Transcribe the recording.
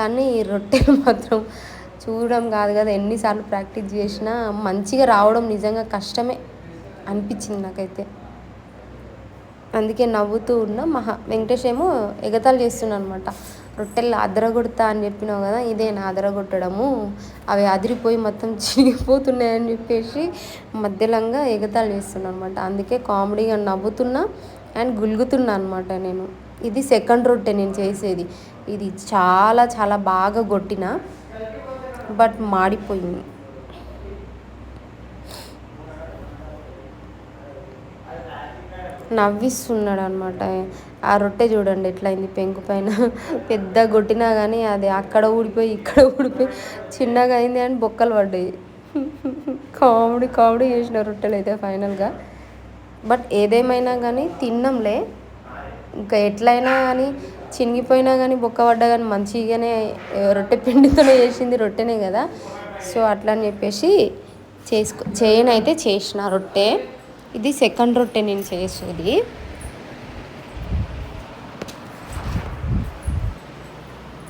కానీ ఈ రొట్టెలు మాత్రం చూడడం కాదు కదా, ఎన్నిసార్లు ప్రాక్టీస్ చేసినా మంచిగా రావడం నిజంగా కష్టమే అనిపించింది నాకైతే. అందుకే నవ్వుతూ ఉన్న వెంకటేష్ ఏమో ఎగతాళి చేస్తున్నాడు అనమాట. రొట్టెలు అదరగొడతా అని చెప్పినావు కదా, ఇదే నా అదరగొట్టడము, అవి అదిరిపోయి మొత్తం చిరిగిపోతున్నాయని చెప్పేసి మధ్యలంగా ఎగతాళి చేస్తున్నాను అనమాట. అందుకే కామెడీగా నవ్వుతున్నా అండ్ గులుగుతున్నా అనమాట నేను. ఇది సెకండ్ రొట్టె నేను చేసేది. ఇది చాలా చాలా బాగా కొట్టిన, బట్ మాడిపోయింది. నవ్విస్తున్నాడు అనమాట. ఆ రొట్టె చూడండి ఎట్లయింది పెంకు పైన, పెద్ద కొట్టినా కానీ అది అక్కడ ఊడిపోయి ఇక్కడ ఊడిపోయి చిన్నగా అయింది అని బొక్కలు పడ్డాయి. కామెడీ కామెడీ చేసిన రొట్టెలు అయితే ఫైనల్గా. బట్ ఏదేమైనా కానీ తిన్నాంలే, ఇంకా ఎట్లయినా కానీ చినిగిపోయినా కానీ బొక్క పడ్డా కానీ మంచిగానే రొట్టె పిండితోనే చేసింది రొట్టెనే కదా, సో అట్లా అని చెప్పేసి చేయనైతే చేసిన రొట్టె. ఇది సెకండ్ రొట్టె నేను చేసేది.